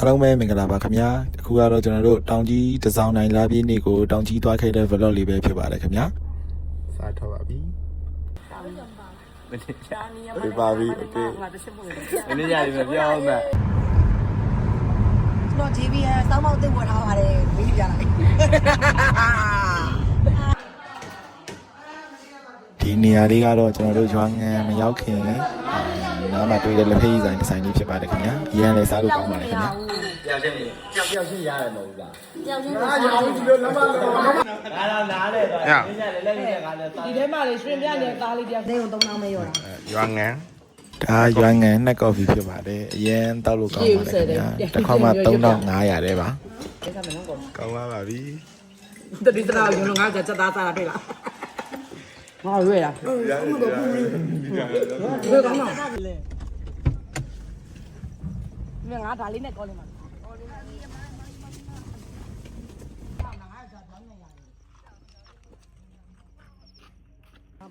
အားလုံးပဲမင်္ဂလာပါခင်ဗျာအခုကတော့ကျွန်တော်တို့တောင်ကြီးတစောင်းနိုင်လာပြည့်နေ့ကိုတောင်ကြီးသွားခဲ့တဲ့ vlog လေးပဲဖြစ်ပါတယ်ခင်ဗျာစားထောက်ပါပြီပြပါပြီโอเคမင်းရတယ်မပြောင်းမဲ့ကျွန်တော် JBN စောင်းမောက်သိဝင်ထားပါတယ်ပြီးကြလိုက်ဒီနေရာလေးကတော့ကျွန်တော်တို့ရွာငံမရောက်ခင်နားမှာတွေ့တဲ့လက်ဖက်ရည်ဆိုင်ဒီဇိုင်းလေးဖြစ်ပါတယ်ခင်ဗျာအရင်လည်းစားလို့ကောင်းပါတယ်ခင်ဗျာပြောက်ချင်းရတယ်မဟုတ်ဘူးလားပြောက်ချင်းရောဒီလိုလမ်းမလို့နားတယ်တော့နင်းရတယ်လက်လေးနဲ့ကလည်းဒီထဲမှာလေရွှင်ပြတဲ့သားလေးတရားသိုံ3000ပဲရောတာရွာငံဒါရွာငံနဲ့ကော်ဖီဖြစ်ပါတယ်အရင်တောက်လို့ကောင်းပါတယ်ခင်ဗျာတစ်ခေါက်မှ3500တဲ့ပါကောင်းပါပြီတတိတရာရုံလုံးငါချက်သားစားတာတွေ့လားငါရွေးလားဘယ်ကောင်းမလဲငါဒါလေးနဲ့ကောင်းနေမှာ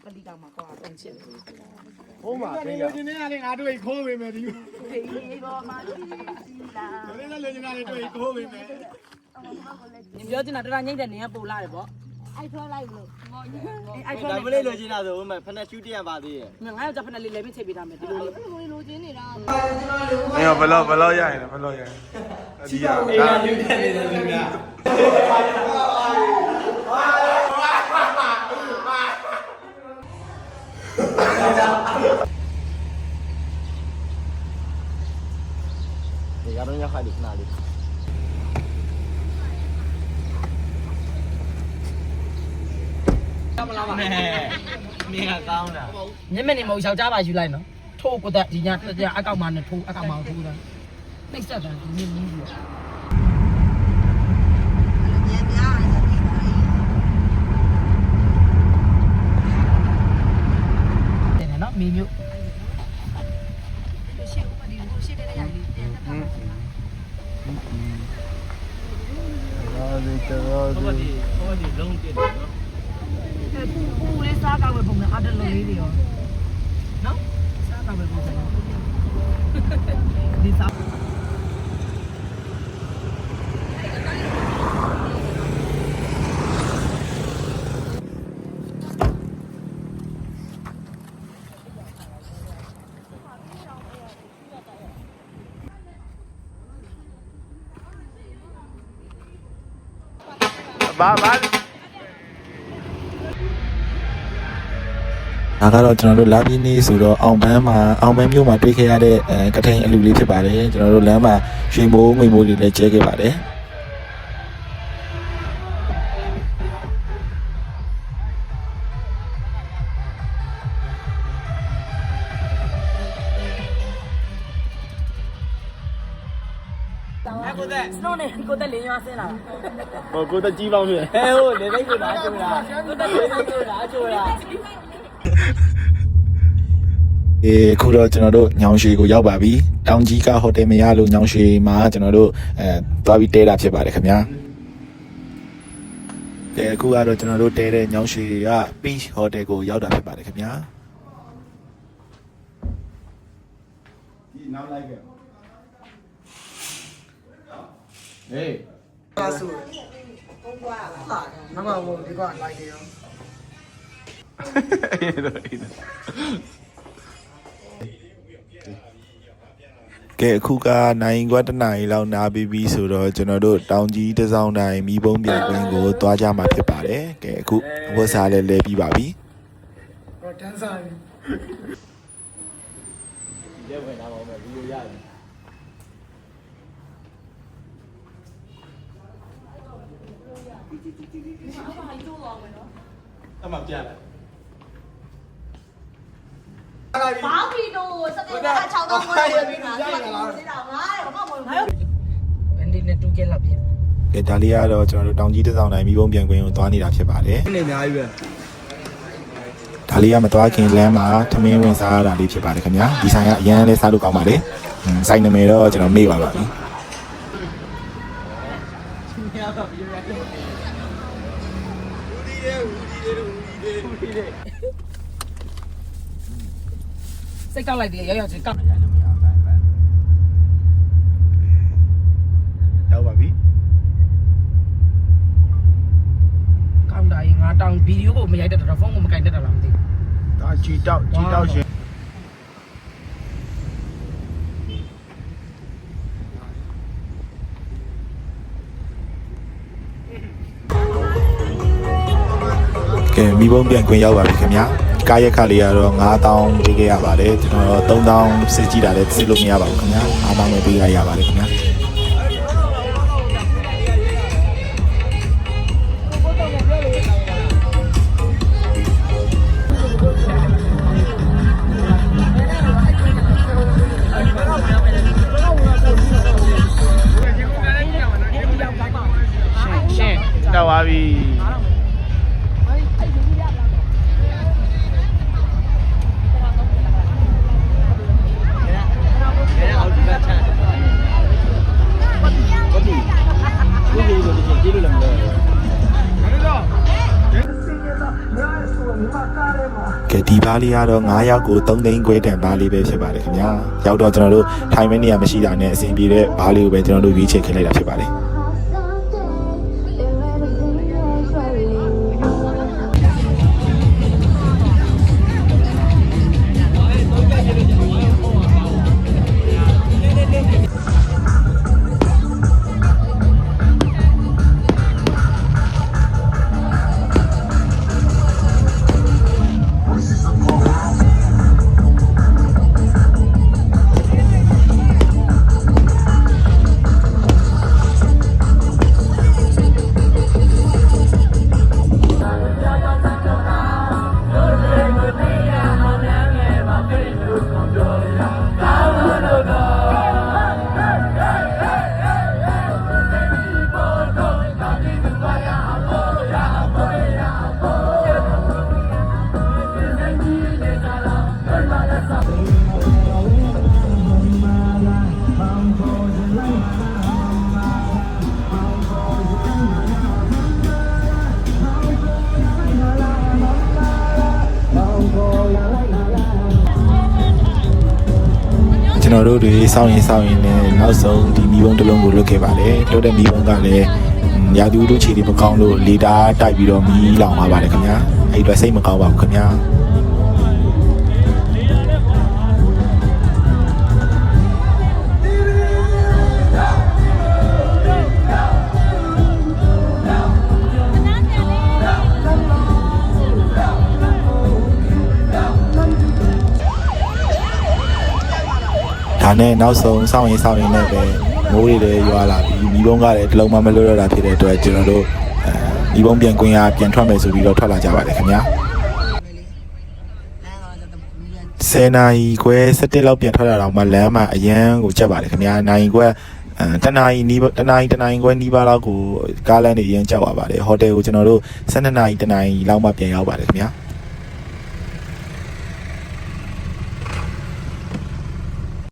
ပတိကမှာကွာအင်းချစ်ဟိုးမှာဒီလိုနေရတယ်ငါတို့ခိုးပေးမယ်ဒီဒီဘောမှာဒီလာလေနေရတယ်တို့ခိုးပေးမယ်你不要紧啦，这俩人家人家不拉的不？爱穿来不？爱穿。咱不来罗金那时候我们喷那酒店吧的。俺要在喷那里那边车比他们，对不对？罗金的啦。没有，不老远了，不老远。酒店的对不对？你家东西还留哪里？မင်းကကောင်းတာညမနေမဟုတ်ယောက်ျားပါယူလိုက်နော်ထိုးကိုတက်ဒီညအကောက်မှနဲ့ထိုးအကောက်မှထိုးတာနှိမ့်ဆက်တာဒီနည်းပြီးတော့ညံပြားရတဲ့ပြီးတယ်နော်မီမျိုးရှေ့ဦးမဒီကိုရှေ့တဲ့ရည်တင်တာဟုတ်ဒီလုံးတက်တယ်နော်ပူလေးစားကောက်ပဲပုံနဲ့အတလုံးလေးတွေရောနော်စားကောက်ပဲပုံစံဒီစားဘာဒါကတော့ကျွန်တော်တို့လာပြင်းနေဆိုတော့အောင်ပန်းမြို့မှာတွေ့ခဲ့ရတဲ့ကထိန်အလူလေးဖြစ်ပါတယ်ကျွန်တော်တို့လမ်းမှာရွှေမိုးငွေမိုးတွေလည်းကျဲခဲ့ပါတယ်ကိုတက်လေးရွာဆင်းလာဟိုကိုတက်ကြီးပေါင်းဖြစ်ဟဲဟိုလေဘိတ်ကိုလာချိုးတာကိုတက်လေးကိုလာချိုးတာအခုတော့ကျွန်တော်တို့ညောင်ရွှေကိုရောက်ပါပြီတောင်ကြီးကဟိုတယ်မရလို့ညောင်ရွှေမှာကျွန်တော်တို့သွားပြီးတဲတာဖြစ်ပါတယ်ခင်ဗျာအခုကတော့ကျွန်တော်တို့တဲတဲ့ညောင်ရွှေက Peach Hotel ကိုရောက်တာဖြစ်ပါတယ်ခင်ဗျာဒီနောက်လိုက်ခဲ့ဟေးပါဆူပုံကွာလာနောက်မှဒီကလိုက်တယ်ရောကဲအခုကနိုင်ခွက်တနာရီလောက်နားပြီးပြီဆိုတော့ကျွန်တော်တို့တောင်ကြီးတစောင်းတိုင်းမီးပုံးပြန်ကွင်းကိုသွားကြမှာဖြစ်ပါတယ်ကဲအခုအဝတ်စားလည်းလဲပြီးပါပြီဟောတန်းစားရဲဝင်လာပါမယ်ဗီဒီယိုရတယ်အမှပြလိုက်ဘာဖီတို့စတဲ့က6000ကိုဝယ်ပြီးမှာဒီမှာနေတာငါ့ဘာမှမဟုတ်ဘူးအန်ဒီနဲ့တူကဲလာပြန်ကဲဒါလေးကတော့ကျွန်တော်တို့တောင်ကြီးတစောင်းတိုင်းမီးပုံးပြန်ကွင်းကိုသွားနေတာဖြစ်ပါတယ်နေအများကြီးပဲဒါလေးကမသွားခင်လမ်းမှာထမင်းဝင်စားရတာလေးဖြစ်ပါတယ်ခင်ဗျာဒီဆိုင်ကအရင်လေးစားလို့ကောင်းပါလေဆိုင်နာမည်တော့ကျွန်တော်မေ့ပါပါပြီစိတ်ကောက်လိုက်တယ်ရောက်ချင်းကောက် ဗီဒီယိုကိုမရိုက်တတ်တော့ဖုန်းကိုမကင်တတ်တာလားမသိဘူး ဒါကြည်တောက်ရှင် ကဲမိဘုံပြန်ခွင့်ရောက်ပါပြီခင်ဗျာကားရက်ခလေးကတော့9000ပေးခဲ့ရပါတယ်ကျွန်တော်3000စစ်ကြည့်တာလည်းစစ်လို့မရပါဘူးခင်ဗျာ9000ပဲပေးရပါတယ်ခင်ဗျာရှင်းတော့ပါပြီကဲဒီဘားလေးကတော့9ရောက်ကို3သိန်းခွဲတန်ဘားလေးပဲဖြစ်ပါတယ်ခင်ဗျာရောက်တော့ကျွန်တော်တို့ထိုင်မဲနေရမရှိတာနဲ့အဆင်ပြေတဲ့ဘားလေးကိုပဲကျွန်တော်တို့ရွေးချယ်ခဲ့လိုက်တာဖြစ်ပါတယ် ကျွန်တော်တို့တွေစောင့်ရင်နဲ့နောက်ဆုံးဒီမီးပုံတစ်လုံးကိုလွတ်ခဲ့ပါတယ်လွတ်တဲ့မီးပုံကလည်းရာသီဥတုခြေတွေမကောင်းလို့လေဓာတ်တိုက်ပြီးတော့မီးလောင်သွားပါတယ်ခင်ဗျာအဲ့ဒီတော့စိတ်မကောင်းပါဘူးခင်ဗျာဒါနဲ့နောက်ဆုံးစောင့်ရင်နဲ့ပဲမိုးတွေလည်းရွာလာပြီးမိဘုံကလည်းတလုံးမမလွတ်တော့တာဖြစ်တဲ့အတွက်ကျွန်တော်တို့မိဘုံပြန်ခွင့်ရပြန်ထွက်မယ်ဆိုပြီးတော့ထွက်လာကြပါတယ်ခင်ဗျာ10နာရီခွဲ17လောက်ပြန်ထွက်လာတော့မှလမ်းမှာအရန်ကိုချက်ပါတယ်ခင်ဗျာနိုင်ခွဲတနာရီခွဲနီးပါးလောက်ကိုကားလမ်းတွေအရန်ကြောက်ရပါတယ်ဟိုတယ်ကိုကျွန်တော်တို့12နာရီတနာရီလောက်မှပြန်ရောက်ပါတယ်ခင်ဗျာ